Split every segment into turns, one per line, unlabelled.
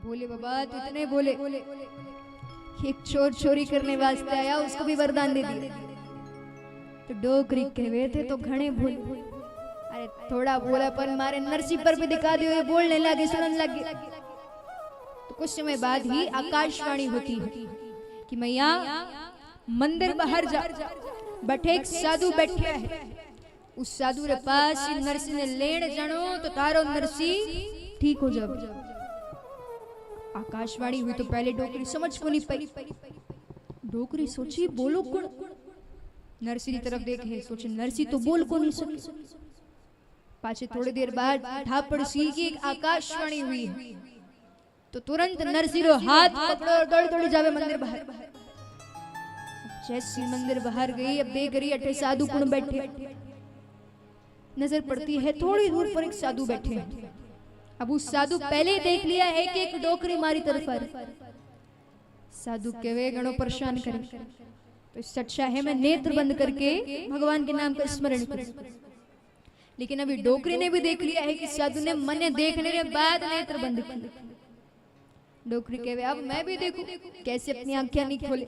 बोले बाबा तो इतने बोले, एक चोर चोरी करने वास्ते आया, उसको भी वरदान दे दिया। तो डोकरी कहवे थे तो घने भूल, अरे थोड़ा बोला पर मारे नरसी पर भी दिखा दियो, ये बोलने लगे, सुनने लगे। तो कुछ समय बाद ही आकाशवाणी होती है कि मैया मंदिर बाहर जा, बैठे एक साधु बैठे है, उस साधु रे पास नरसी ने लेण जानो तो तारो नरसी ठीक हो जाए। आकाशवाणी हुई तो पहले डोकरी समझ को नहीं पाई। डोकरी सोची बोलो कौन, नरसी की तरफ देखे, सोचे नरसी तो बोल को नहीं सके। पाछे थोड़ी देर बाद ठापड़ सी की एक आकाशवाणी हुई है, तो तुरंत नरसी रो हाथ पकड़ो और दौड़ी दौड़ी जावे मंदिर बाहर। जैसी मंदिर बाहर गई, अब देख रही अठे साधु कुण बैठे, नजर पड़ती है थोड़ी दूर पर एक साधु बैठे हैं। अब उस साधु पहले देख लिया है कि एक डोकरी मारी तरफ आ रही। साधु कहवे गणो परेशान करे, तो सच्चा है मैं नेत्र बंद करके भगवान के नाम का स्मरण करूं। लेकिन अभी डोकरी ने भी देख लिया है कि साधु ने मने देखने के बाद नेत्र बंद किए। डोकरी कहवे अब मैं भी देखूं कैसे अपनी आंखें नहीं खोले।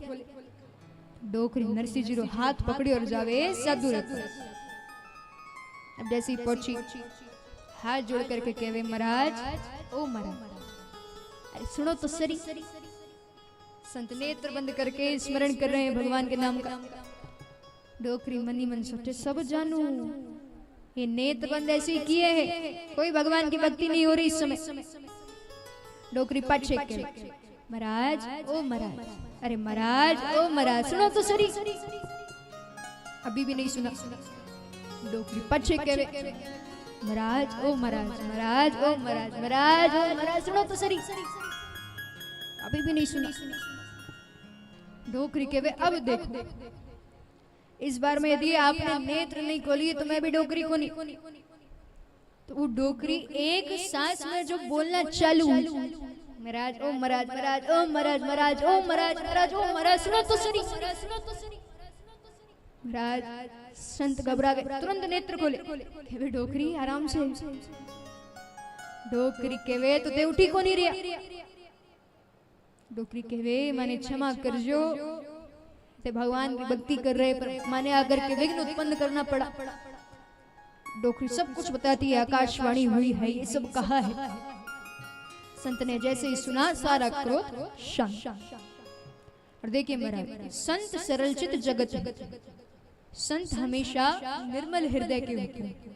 डोकरी नरसिंह जी रो हाथ पकड़ी और जावे साधु रे। अब जैसे ही पहुंची, हाथ जोड़ करके कहवे महाराज, ओ महाराज, अरे सुनो तो सरी। संत नेत्र बंद करके स्मरण कर रहे हैं भगवान के नाम का। डोकरी मनी मन सोचे सब जानू, ये नेत्र बंद ऐसे किए हैं, कोई भगवान की भक्ति नहीं हो रही इस समय। डोकरी पट छेक के महाराज, ओ महाराज, अरे महाराज, ओ महाराज, सुनो तो सरी। अभी भी नहीं सुना। डोकरी पट छेक के महाराज, ओ महाराज, महाराज, ओ महाराज, महाराज, ओ महाराज, सुनो तो सरी। अभी भी नहीं सुना। डोकरी कहवे अब देखो, इस बार में यदि आपने नेत्र नहीं खोली तो मैं भी डोकरी को नहीं। तो वो डोकरी एक सांस में जो बोलना चालू, महाराज, ओ महाराज, महाराज, ओ महाराज, महाराज, ओ महाराज, महाराज, ओ महाराज, सुनो तो सरी। महाराज संत घबरा गए, तुरंत नेत्र खोले। कहवे डोकरी आराम से। डोकरी कहवे तो ते उठी को नहीं रिया। डोकरी कहवे माने क्षमा करजो, ते भगवान की भक्ति कर रहे पर माने आकर के विघ्न उत्पन्न करना पड़ा। डोकरी सब कुछ बताती है, आकाशवाणी हुई है, ये सब कहा है। संत ने जैसे ही सुना सारा क्रोध शांत। और देखिए महाराज, संत सरल चित जगत है। संत हमेशा निर्मल हृदय के होते हैं,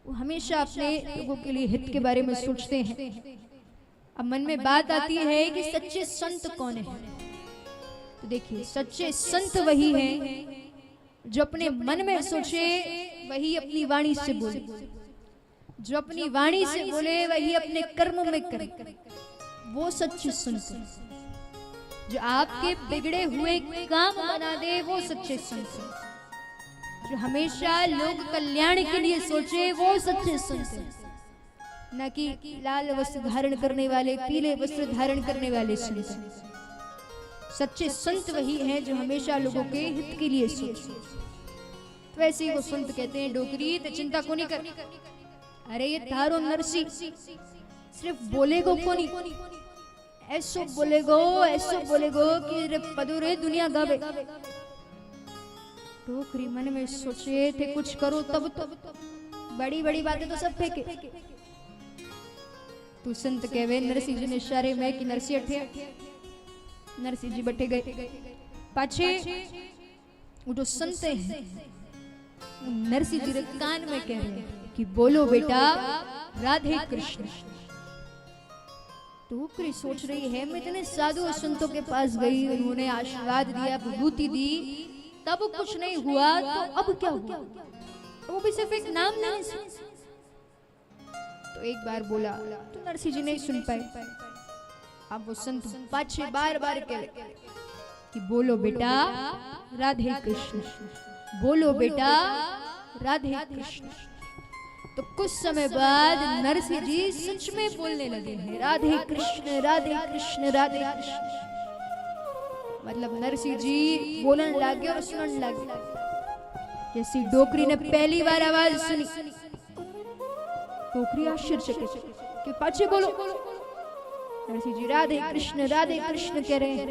वो हमेशा अपने लोगों के लिए हित के बारे में सोचते हैं। अब मन में बात आती है कि सच्चे संत कौन है। तो देखिए सच्चे संत वही हैं जो अपने मन में सोचे वही अपनी वाणी से बोले, जो अपनी वाणी से बोले वही अपने कर्म में करे, वो सच्चे संत हैं। जो आपके बिगड़े हुए काम बना दे वो सच्चे संत हैं। जो हमेशा लोग कल्याण के लिए सोचे वो सच्चे संत हैं, न कि लाल वस्त्र धारण करने वाले, पीले वस्त्र धारण करने वाले संत। सच्चे संत वही हैं जो हमेशा लोगों के हित के लिए सोचे। तो वैसे ही वो संत कहते हैं डोकरी ते चिंता को नहीं कर, अरे ये तारो नरसी सिर्फ बोलेगो को नहीं, ऐसो बोलेगो कि रे पदुरे दुनिया गावे। डोकरी मन में सोचे थे कुछ करो तब तो, बड़ी बड़ी बातें तो सब फेंके। तू संत कहवे नरसिंह जी ने इशारे में कि नरसी अठे। नरसिंह जी बैठे गए। पाछे वो जो संत हैं नरसिंह जी के कान में कह रहे हैं कि बोलो बेटा राधे कृष्ण। डोकरी सोच रही है मैं इतने साधु संतों के पास गई, उन्होंने आशीर्वाद दिया, विभूति दी, तब कुछ नहीं हुआ तो अब क्या हुआ? वो भी सिर्फ एक नाम नहीं सुन। तो एक बार बोला तो नरसिंह जी नहीं सुन पाए। अब वो संत पाछे बार बार कहे कि बोलो बेटा राधे कृष्ण, बोलो बेटा राधे कृष्ण। तो कुछ समय बाद नरसिंह जी सच में बोलने लगे हैं राधे कृष्ण, राधे कृष्ण, राधे कृष्ण। मतलब नरसिंह जी बोलने लगे और सुनने लगे। जैसी डोकरी ने पहली बार आवाज सुनी, डोकरी आश्चर्यचकित कि पाछे बोलो। नरसिंह जी राधे कृष्ण कह रहे हैं।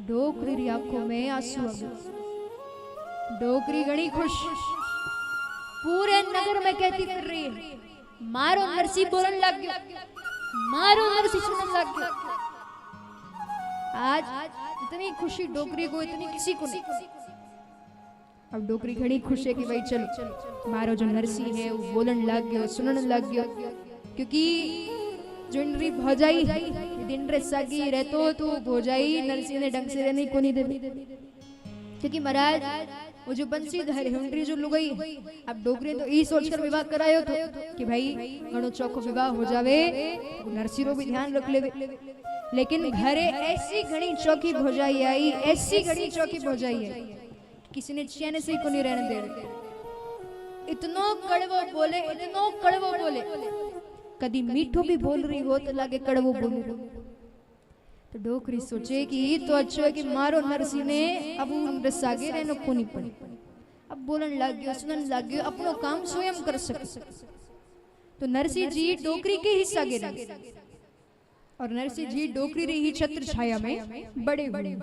डोकरी री आंखों में आंसू आ गए। डोकरी घणी खुश पूरे नगर में कहती फिर रही है, मारो नरसिंह बोलन लग गयो, मारो नरसिंह सुनन लग गयो। आज इतनी खुशी डोकरी को इतनी किसी को नहीं। अब डोकरी घणी खुश है कि भाई चलो मारो जो नरसिंह है वो बोलन लग गयो, सुनन लग गयो। क्योंकि जो इनरी भौजाई दिन रे सगी रहतो तो भौजाई नरसिंह ने ढंग से रहने को नहीं दे। क्योंकि महाराज वो जो बंसीधर है उनरी जो लुगाई, अब डोकरी तो ई सोचकर विवाह करायो तो कि भाई घणो चौको विवाह हो जावे, नरसिंह रो भी ध्यान रख लेवे। लेकिन घरे ऐसी घणी चौकी भौजाई आई, ऐसी घणी चौकी भौजाई आई, किसी ने चैन से ही को नहीं रहने दे। इतनो कड़वो बोले, कदी मीठो भी बोल रही हो तो लागे कड़वो बोले। तो डोकरी सोचे कि ये तो अच्छा है कि मारो नरसिंह ने अब उन सागे रहने को नहीं पड़ी, अब बोलन लग गयो, सुनन लग गयो, अपनो काम स्वयं कर सके। तो नरसिंह जी डोकरी के ही सागे रहे और नरसिंह जी डोकरी री ही छत्र छाया में बड़े हुए।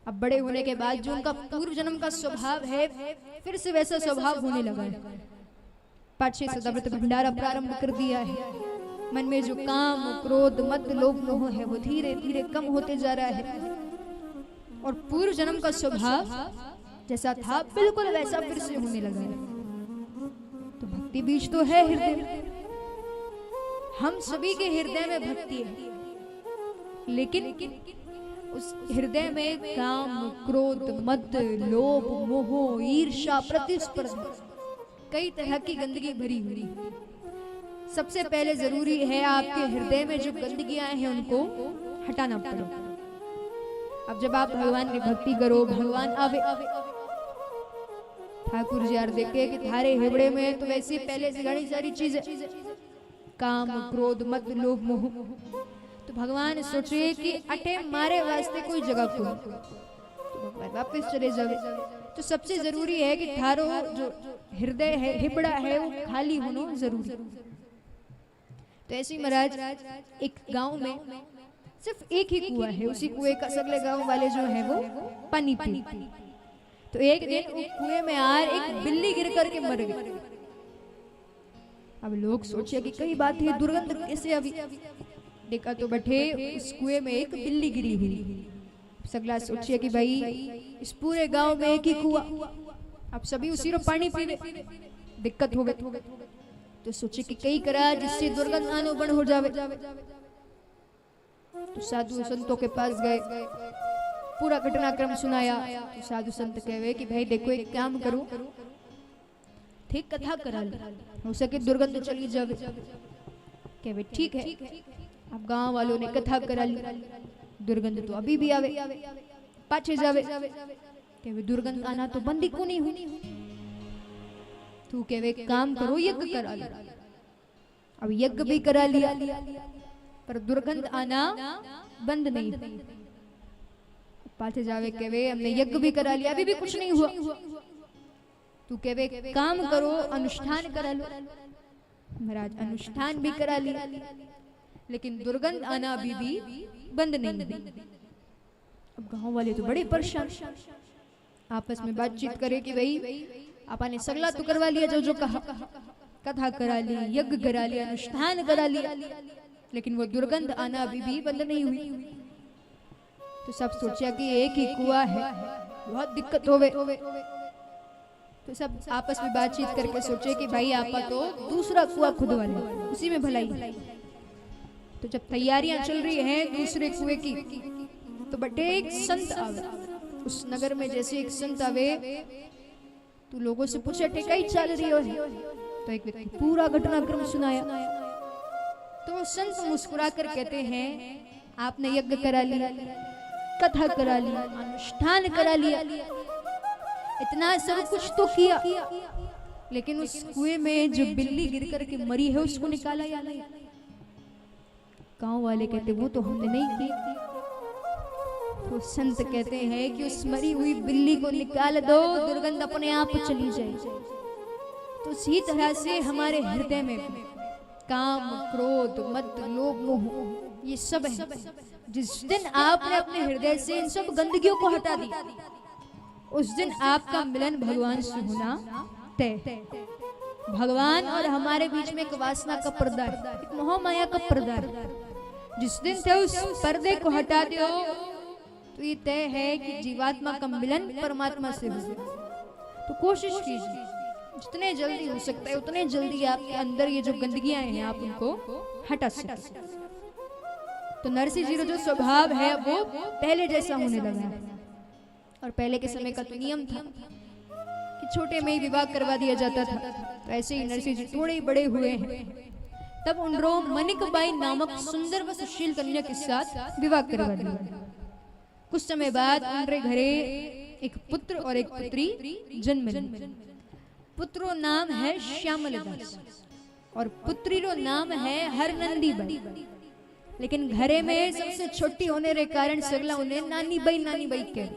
अब बड़े होने के बाद जो उनका पूर्व जन्म का स्वभाव है फिर से वैसा स्वभाव होने लगा है। 5-6 सदाव्रत भंडारा प्रारंभ कर दिया है। मन में जो काम क्रोध मद लोभ मोह है वो धीरे धीरे कम होते जा रहा है और पूर्व जन्म का स्वभाव जैसा था बिल्कुल वैसा फिर से होने लगा है। तो भक्ति बीज तो है हृदय, हम सभी के हृदय में भक्ति है, लेकिन उस हृदय में काम क्रोध मद लोभ मोह ईर्ष्या प्रतिस्पर्धा कई तरह की गंदगी भरी हुई। सबसे पहले जरूरी है आपके हृदय में जो गंदगियां हैं उनको हटाना पड़े। अब जब आप भगवान की भक्ति करो, भगवान आवे। ठाकुर जी यार देखे कि थारे हिबड़े में तो वैसे पहले से घनी सारी चीजें, काम क्रोध मद लोभ मोह, तो भगवान सोचे कि अटे मारे वास्ते कोई जगह को तो भगवान वापस चले जावे। तो सबसे जरूरी है कि थारो जो हृदय है हिबड़ा है वो खाली होना जरूरी। तो ऐसे ही महाराज एक गांव में सिर्फ एक ही कुआं है, उसी कुएं का सगले गांव वाले जो है वो पानी पी। तो एक दिन उस कुएं में आर एक बिल्ली गिर करके मर गई। अब लोग सोचे कि कई बात है, दुर्गंध कैसे अभी देखा तो बैठे उस कुएं में एक बिल्ली गिरी हुई। सगला सोचिए कि भाई इस पूरे गांव में एक ही कुआं, अब सभी उसी रो पानी पीवे, दिक्कत हो गई। तो सोचे कि कई करा जिससे दुर्गंध आनो बंद हो जावे। तो साधु संतों के पास गए, पूरा घटनाक्रम सुनाया। तो साधु संत कहे कि भाई देखो एक काम करो, ठीक कथा करा लो, हो सके दुर्गंध चली जावे। कहे ठीक है। अब गांव वालों ने कथा करा ली, दुर्गंध तो अभी भी आवे पाछे जावे। कहे दुर्गंध आना तो बंदी को नहीं हुई। तू कहे काम करो यज्ञ करा लो। अब यज्ञ भी करा लिया पर दुर्गंध आना बंद नहीं। पाछे जावे कहे हमने यज्ञ भी करा लिया अभी भी कुछ नहीं हुआ। तू कहे काम करो अनुष्ठान करा लो। महाराज अनुष्ठान भी करा लिया लेकिन दुर्गंध आना अभी भी बंद नहीं हुई। अब गांव वाले तो बड़े परेशान, आपस में बातचीत करे कि भाई आपने सगला तो करवा लिया, जो कहा, कथा करा ली, यज्ञ करा लिया, अनुष्ठान करा लिया, लेकिन वो दुर्गंध आना अभी भी बंद नहीं हुई। तो सब सोचा कि एक ही कुआं है, बहुत दिक्कत होवे। तो सब आपस में बातचीत करके सोचे कि भाई आपा तो दूसरा कुआं खुदवा ले, उसी में भलाई। तो जब तैयारियां चल रही हैं दूसरे कुएं की, तो बटे एक संत आवे उस नगर में। जैसे एक संत आवे तो लोगों से पूछे टेकाई चल रही हो है? तो एक व्यक्ति पूरा घटनाक्रम सुनाया। तो वो संत मुस्कुरा कर कहते हैं आपने यज्ञ करा लिया, कथा करा लिया, अनुष्ठान करा लिया, इतना सब कुछ तो किया, लेकिन उस कुएं में जो बिल्ली गिर करके मरी है उसको निकाला या नहीं? गांव वाले कहते वो तो हमने नहीं की। तो संत कहते हैं कि उस मरी हुई बिल्ली को निकाल दो, दुर्गंध अपने आप चली जाए। तो इसी तरह से हमारे हृदय में काम, क्रोध, मद, लोभ, मोह, ये सब है। जिस दिन आपने अपने हृदय से इन सब गंदगियों को हटा दिया, उस दिन आपका मिलन भगवान से होना तय। भगवान और हमारे बीच में एक वासना का पर्दा है, एक मोह माया का पर्दा है। जिस दिन से उस पर्दे को हटा दो तो ये तय है कि जीवात्मा का मिलन परमात्मा से हो। तो कोशिश कीजिए जितने जल्दी हो सकता है उतने जल्दी आपके अंदर ये जो गंदगियां हैं आप उनको हटा सकते। तो नरसिंह जी का जो स्वभाव है वो पहले जैसा होने लगा है। और पहले के समय का तो नियम था कि छोटे में ही विवाह करवा दिया जाता था। तो ऐसे ही नरसिंह जी थोड़े बड़े हुए हैं, तब उनको मणिकबाई नामक सुंदर व सुशील कन्या के साथ विवाह करवा दिया। कुछ समय बाद उनके घरे एक पुत्र और एक पुत्री जन्म ली। पुत्रो नाम है श्यामल दास और पुत्री रो नाम है हरनंदी बाई। लेकिन घरे में सबसे छोटी होने के कारण सगला उन्हें नानी बाई कह।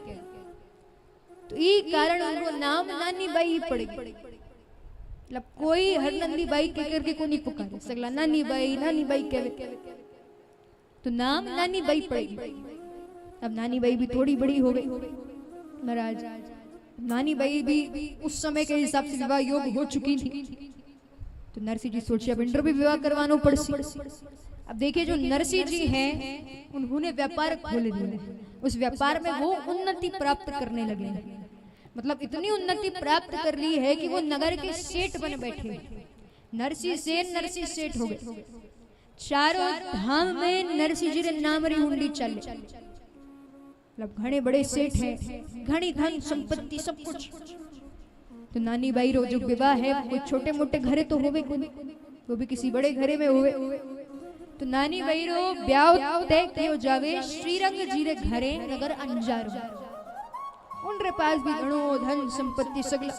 तो ये कारण उनको नाम नानी बाई ही पड़ गई। मतलब कोई हरनंदी बाई कह करके को नहीं पुकारे, सगला नानी बाई कहे। तो नाम नानी बाई पड़ेगी। अब नानी बाई भी थोड़ी बड़ी हो गई महाराज। नानी बाई भी उस समय के हिसाब से विवाह योग हो चुकी थी। तो नरसिंह जी सोचे अब इंटर भी विवाह करवाना पड़सी। अब देखिए जो नरसिंह जी हैं उन्होंने व्यापार खोल दिया। उस व्यापार में वो उन्नति प्राप्त करने लगे। मतलब इतनी उन्नति प्राप्त कर ली है कि वो नगर के सेठ बन बैठे। नरसिंह सेठ हो गए। चारों धाम में नरसिंह जी रे नाम री हुंडी चले। मतलब घने बड़े सेठ हैं, घनी धन संपत्ति सब कुछ। तो नानी बाई रो जो विवाह है कोई छोटे मोटे घरे तो होवे कोई, वो भी किसी बड़े घरे में होवे। तो नानी बाई रो ब्याह तय कियो जावे श्रीरंग जी रे घरे नगर अंजार। उनके पास भी घणो धन संपत्ति सगला।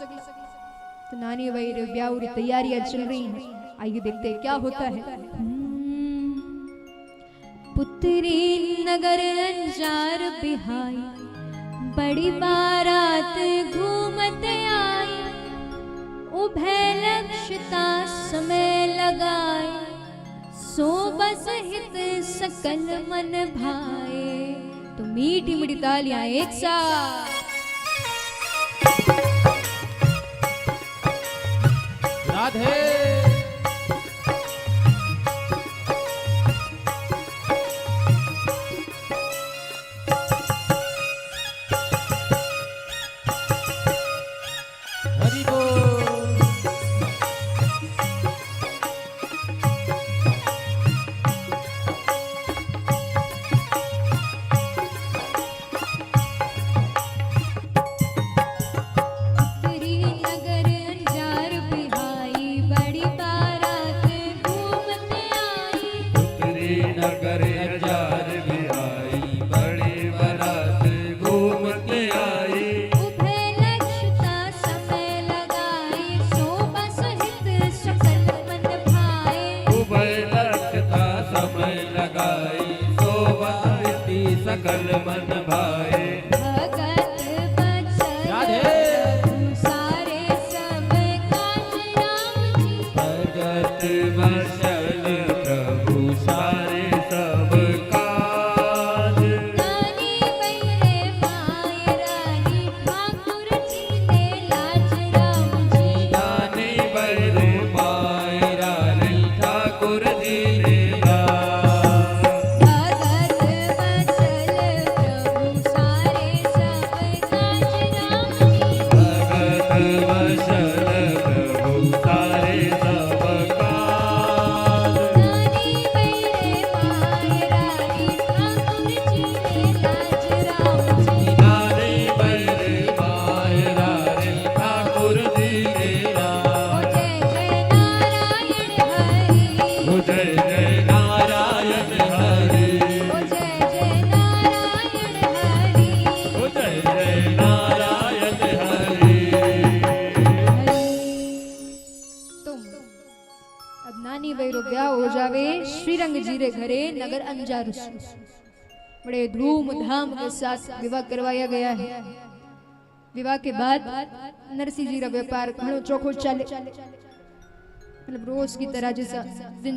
तो नानी बाई रे ब्याह री तैयारियां चल रही हैं। आइए देखते हैं क्या होता है। पुत्री नगर अंजार बिहाई, बड़ी बारात घूमत आई। उभय लक्षता समय लगाए, सो बस हित सकल मन भाए। तो मीठी मीठी तालियां एक साथ।
राधे सकल मन भाए।
भगत बचन प्रभु सारे सब काज राम जी।
भगत बचन प्रभु सारे सब काज।
नानी बाई रे माय रानी ठाकुर जी ने लाज राम जी।
नानी बाई रे माय रानी ठाकुर जी ने
हो जावे श्रीरंग जी रे घरे नगर अंजार। बड़े धूमधाम के साथ विवाह करवाया गया है। विवाह के बाद नरसिंह जी का व्यापार घणो चोखो चले। मतलब रोज की तरह जैसा दिन